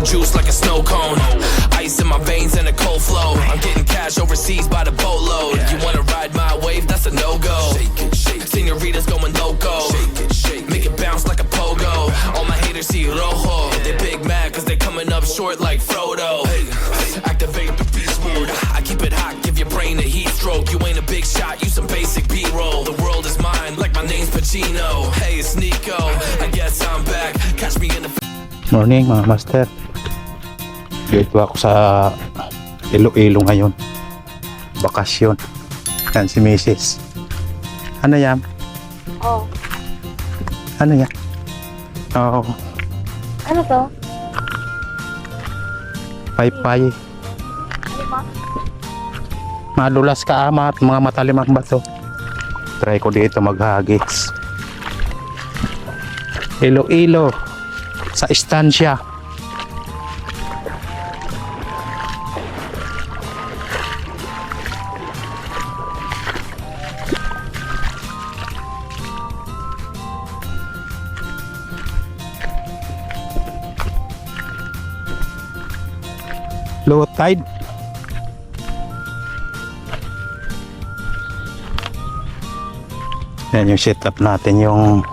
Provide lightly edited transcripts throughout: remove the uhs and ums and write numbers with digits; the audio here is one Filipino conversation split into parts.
the juice like a snow cone. Ice in my veins and a cold flow. I'm getting cash overseas by the boatload. You wanna ride my wave? That's a no-go. Senoritas going loco. Make it bounce like a pogo. All my haters see rojo. They big mad cause they coming up short like Frodo. Activate the beast mode. I keep it hot, give your brain a heat stroke. You ain't a big shot, you some basic B-roll. The world is mine like my name's Pacino. Hey, it's Nico, I guess I'm back. Catch me in the... Morning mga master. Dito ako sa Iloilo ngayon. Bakasyon. Yan si Mrs. Ano yan? Oh. Ano yan? Oh, Ano to? paypay. Ano ba? Madulas ka ama at mga matalim ang bato. Try ko dito maghagis. Iloilo sa istansya. Low tide. Yan yung setup natin, yung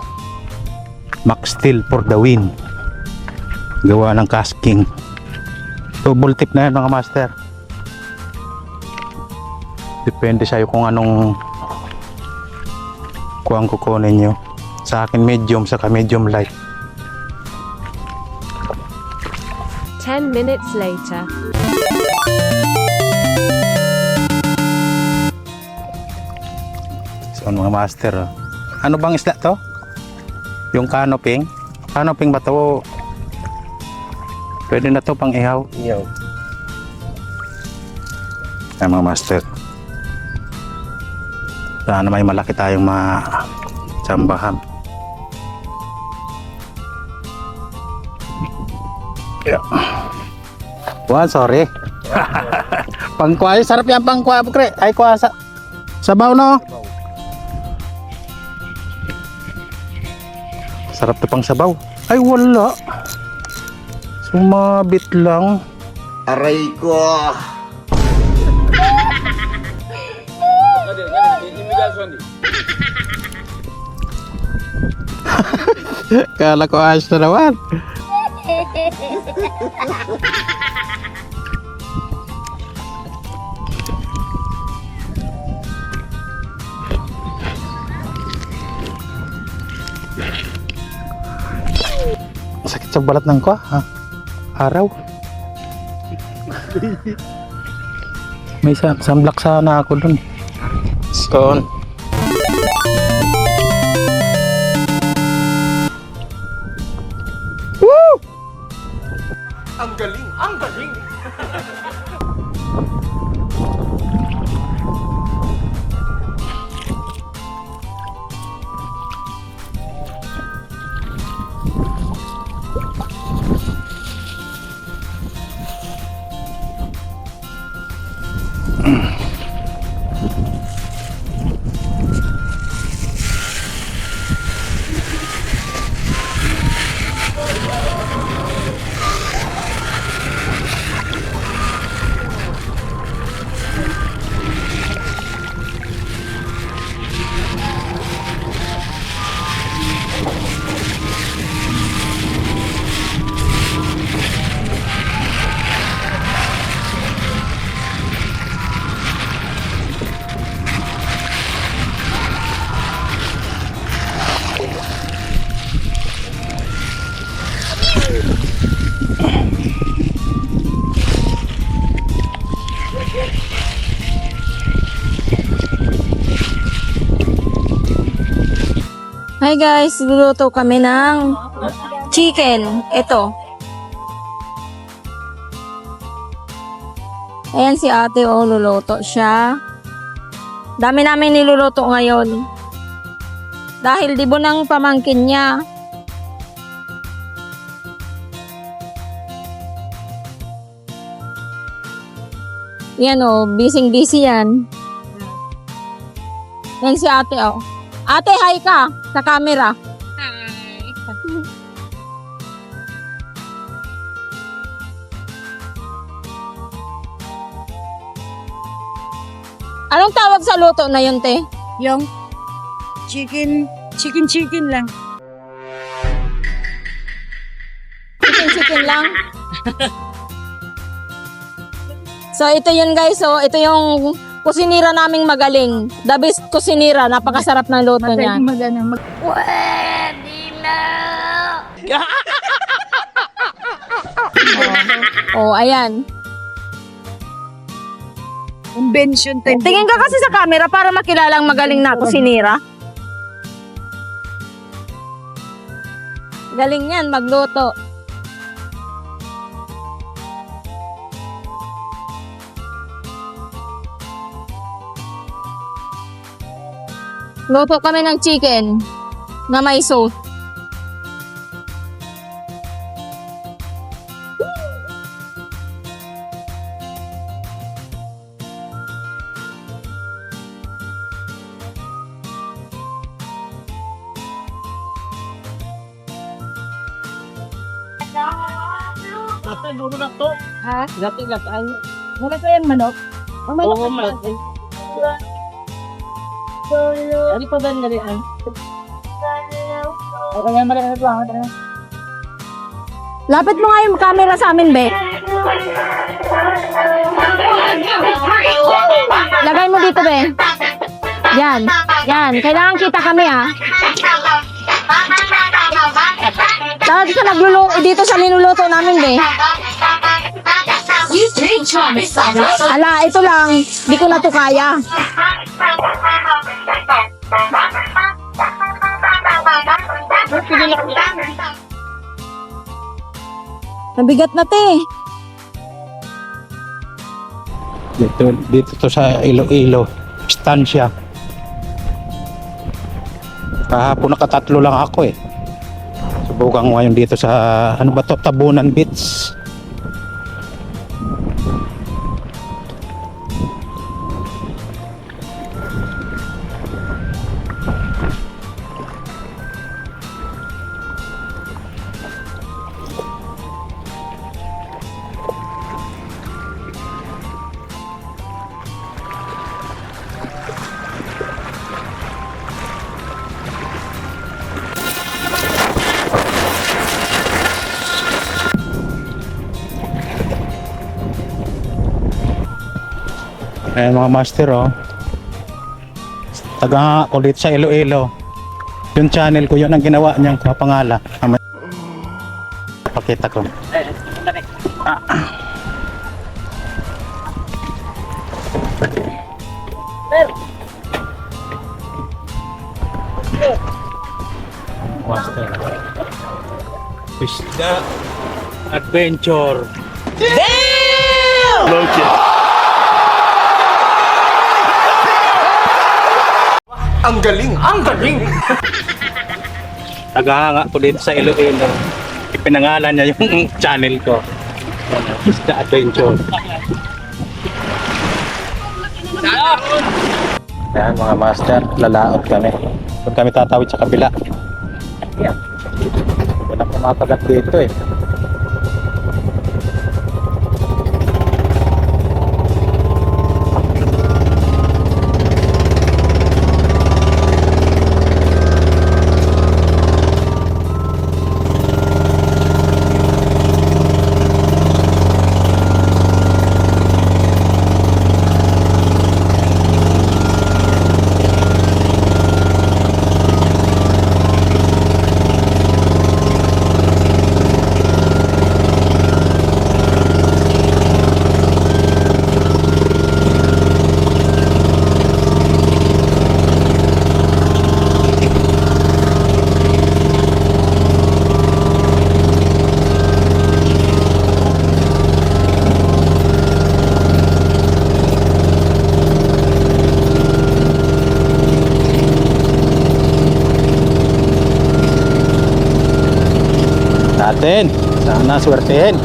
Max Steel for the win. Gawa ng casking. Double tip na yan mga master. Depende sa'yo kung anong kuwang kukunin nyo. Sa akin medium, saka medium light. 10 minutes later. So mga master, ano bang isda to? Yung canoping? Canoping ba to? Pwede na to pang ihaw? Ihaw. Yan mga master. Sana may malaki tayong matsambahan. Yeah. Wah, sorry. Pangkuha, sarap yan pangkuha, bukre. Ay, kuha sa sabaw, no? Sarap to pang sabaw. Ay, wala. Sumabit lang. Aray ko! Kala ko ayos na naman. Sakit sa balat ng ko, ha? Araw. May sunblock sana ako dun. Stone. Woo! Ang galing! Ang galing! Hi guys, luluto kami ng chicken. Ito. Ayan si ate, oh, luluto siya. Dami namin niluluto ngayon. Dahil dibo ng pamangkin niya. Yan oh, busy yan. Yan si ate, oh. Ate, hi ka sa camera. Hi. Anong tawag sa luto na yun, te? Yung chicken lang. Chicken lang. So, ito yun guys. So, ito yung kusinira naming magaling. The best kusinira. Napakasarap ng luto niya. Oh, ayan. Convention time. Tingin ka kasi sa camera para makilala ang magaling na kusinira. Galing yan, magluto. Luto kami ng chicken na may sauce. Ha? Gati-gatay. Muna ko yan manok. Ang manok. Oo, manok. Ano pa ba na rin? Okay, nga malaki na ito. Lapit mo nga yung camera sa amin, Be. Lagay mo dito, Be. Yan. Yan. Kailangan kita kami, ha. Dahil sa dito sa minuluto namin, Be. Ala, ito lang. Di ko na to kaya. Nabigat na, te. Dito to sa Iloilo. Estancia. Kahapon nakatatlo lang ako eh. Subukan ko ngayon dito sa ano ba to? Tabunan Beach. Ayan mga master oh. Taga ako dito sa Iloilo. Yung channel ko yun ang ginawa niyang kapangala. Pakita ko. Master. Isda Adventure. Damn! Ang galing! Ang galing! Tagahanga ko dito sa Iloilo. Ipinangalan niya yung channel ko. Isda Adventure. Ayan mga master, lalaot kami. Doon kami tatawid sa kabila. Wala pumakagat dito eh. Natin. Sana swertehin.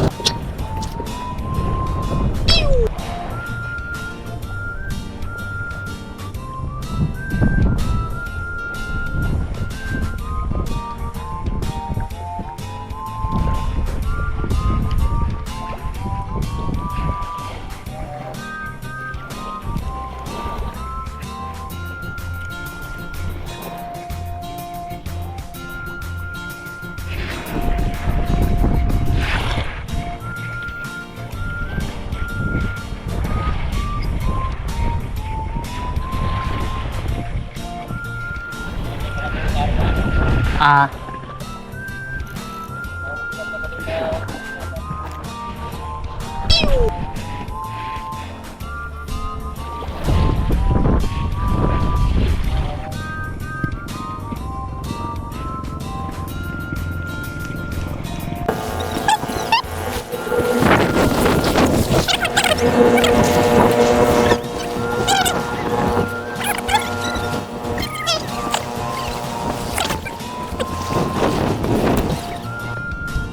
Ah.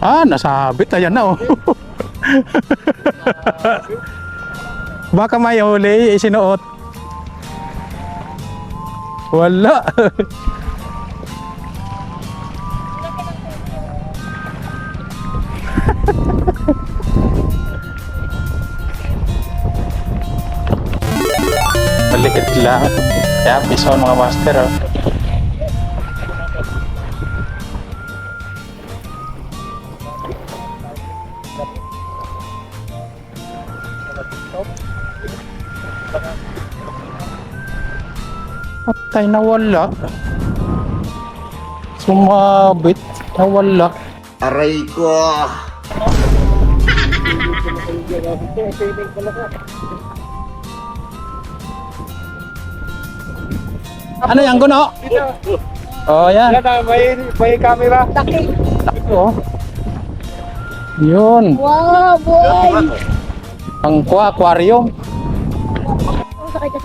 Ah, nasabit. Ayan na, oh. Baka may huli, isinuot. Wala. Maliit lang. Kaya piso mga master, oh. Patay, nawala. Sumabit, nawala. Aray ko. Ano yan, Guno? Oh, yan. May camera. Oh. Yun. Wow, boy! Ang aquarium.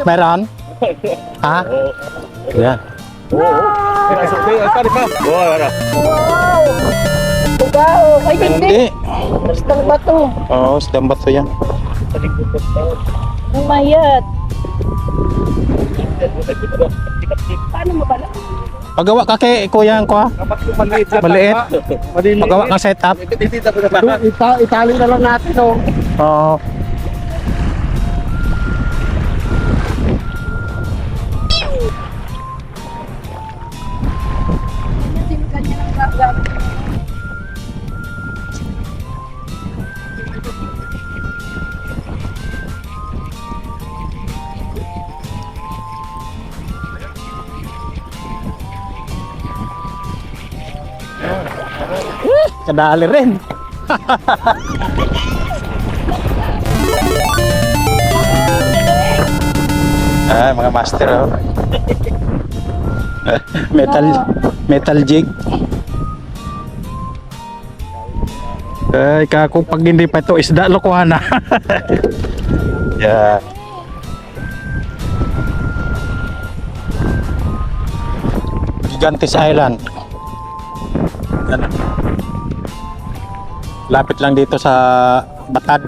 Meron? Ha? Yan. Wow! Ay, hindi! Hindi. Bastang bato. Oo, isdang bato yan. Ang mayat. Paano mo pala? Pagawa ka kay kuya ko, ha? Maliit. Pagawa kang setup. Itali na lang natin, oh. Oo. Kadali rin. Ah, mga master, oh. metal jig. Ay, kako pag hindi pa ito isda, lokohan na. Yeah. Gigantes Island. Yan. Lapit lang dito sa Batad.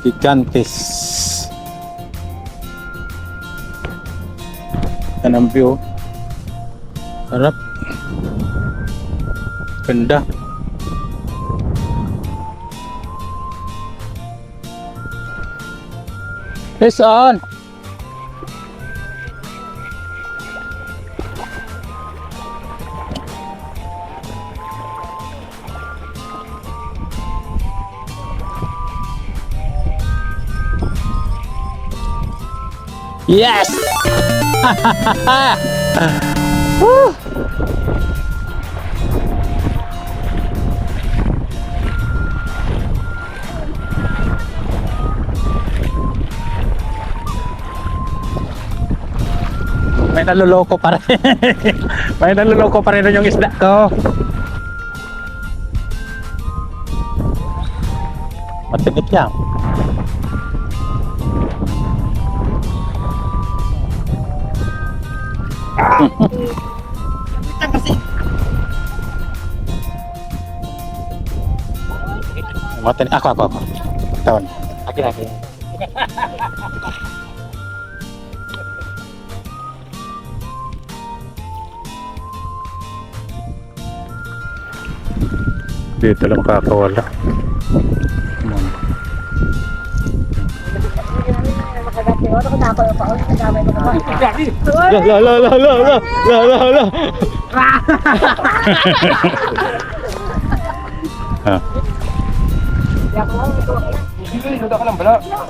Gigantes. Yan ang view. Sarap. Ganda. Hey, saan? Yes! Woo! May naluloko pa rin. May naluloko pa rin yung isda ko. Matinik yan. Matinik. Ako. Tawon. Lagi. Dito lang makakawala.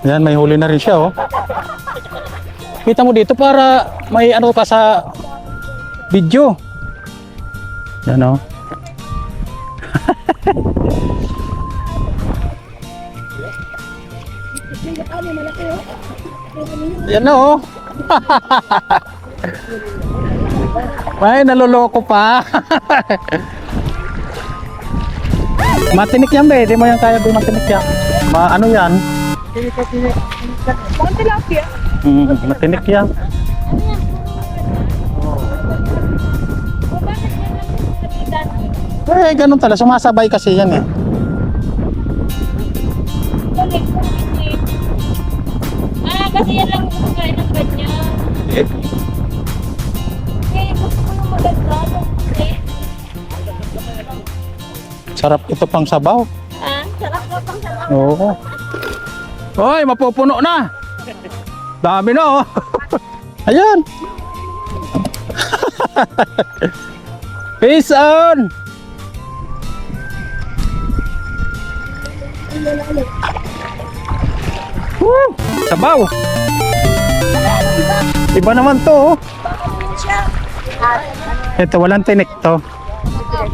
Yan, may huli na rin siya, oh. Kita mo dito para may ano ka sa video. Yan o. Yan na o. Ay, naloloko pa. Matinik yan ba? Di mo yan kaya doon matinik yan. Ano yan? Matinik yan. Eh, ganun talaga. Sumasabay kasi yan eh. Kasi yan lang gusto kain ng ganyan. Eh, gusto ko nang maganda. Sarap ito pang sabaw. Sarap ko pang sarap. Oo. Hoy, mapupuno na. Dami na oh. Ayan. Peace on. Woo! Sabaw. Iba naman to. Oh. Ito walang tinik to.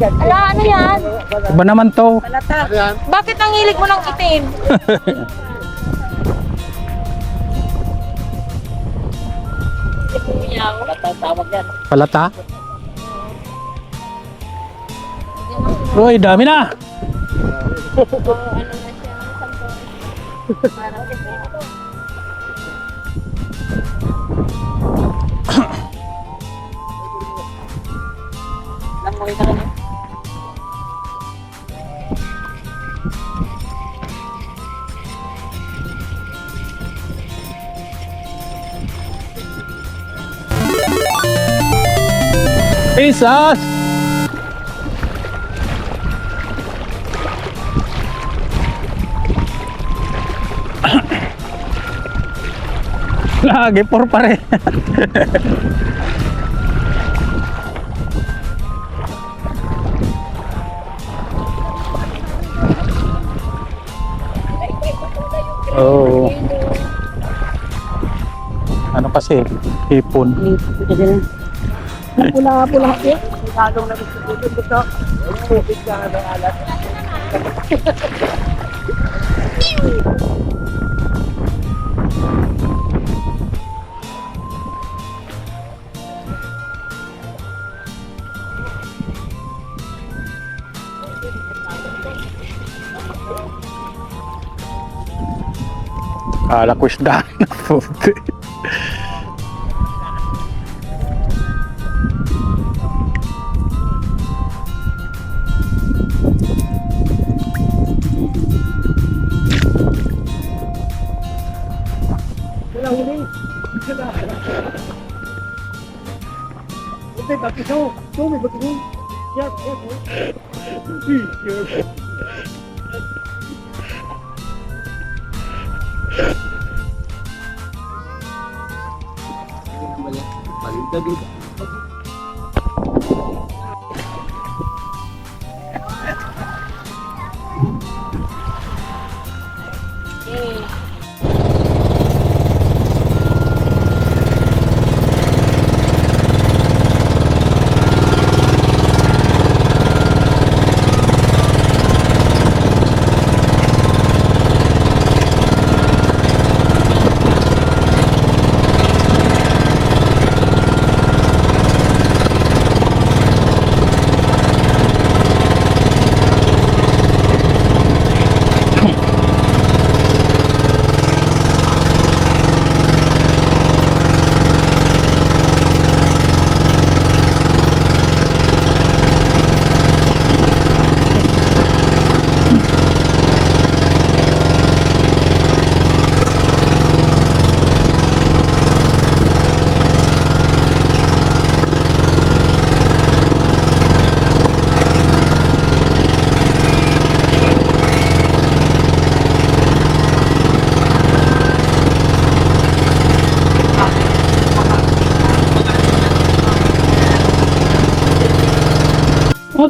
Ala, ano yan? Iba naman to. Bakit ang hilig mo ng itim? Palata. Uy, dami na. Jesus! Lagi por pare. Oh. Ano kasi? Hipon. Pula-pula. Lalong na gusto. Tubig ka ng alat. Kala ko isda na puti. May bakisaw. May bakisaw. Yes.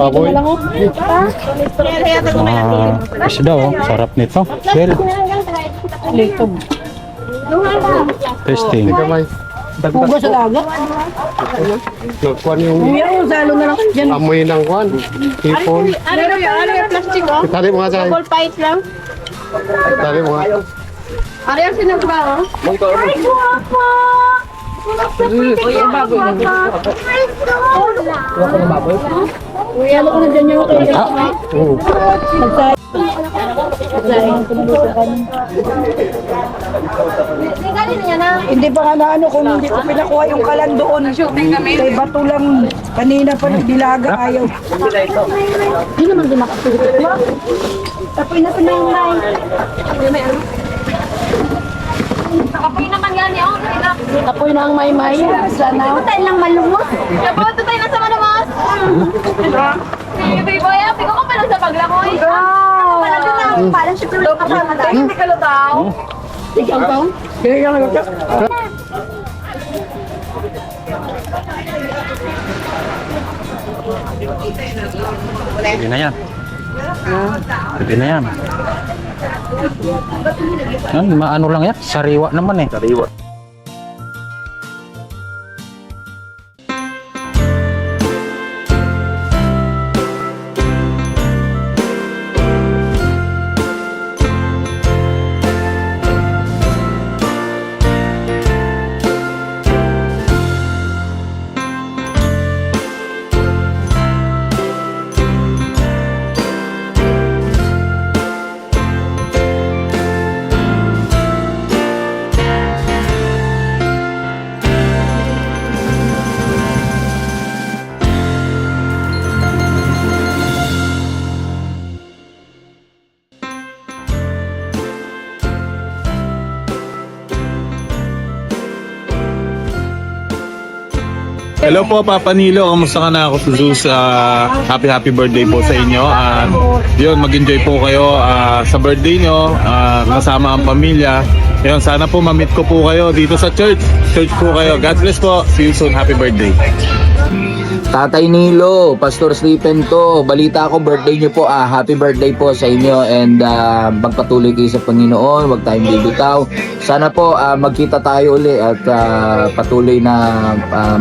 Baboy. Isda oh, sarap nito. Well, testing. Pugo sa dagat. Nagkuhan yung Meron, salo na lang kayo dyan. amoy ng kuhan. Hipon. Ano yung plastic oh? Itali mo nga sa'yo. Ball fight lang. Itali mo nga. Ano yung sinagba oh? Ay, guwapa! Kuya, baboy na. Kuya, ano ka na dyan yung Hindi pa nga na ano kung hindi ko pinakuha yung kalan doon. Kay bato lang kanina pa nagdilaga ayaw. Hindi naman din makapagod. Tapoy na pinangay. Kapoy naman yan yun. Apoy na ang may-may. Sana. Tayo lang malumos. Kapag tayo na sa malumos. Baby boy, pigo ko pa lang sa paglamoy. Palagi na, parang siya pero kapama tayo. Hindi ka lutaw. Ikaw pa? Kaya yung nagkak. Pwede na yan. Pwede na yan. Yan, maano lang yan. Sariwa naman eh. Sariwa. Hello po, Papa Nilo. Kamusta ka na ako, Suzus? Happy birthday po sa inyo. Yun, mag-enjoy po kayo sa birthday nyo, kasama ang pamilya. Yun, sana po ma-meet ko po kayo dito sa church. Church po kayo. God bless po. See you soon. Happy birthday. Tatay Nilo, Pastor Stephen to. Balita ko, birthday niyo po. Happy birthday po sa inyo and magpatuloy kayo sa Panginoon. Huwag tayong bibitaw. Sana po magkita tayo uli at patuloy na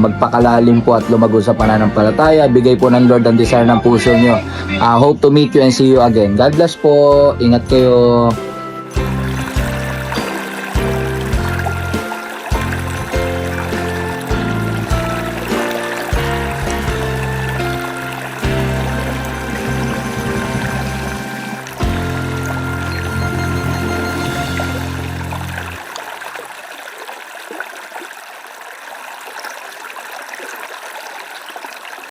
magpakalalim po at lumago sa pananampalataya. Bigay po ng Lord ang desire ng puso niyo. Hope to meet you and see you again. God bless po. Ingat kayo.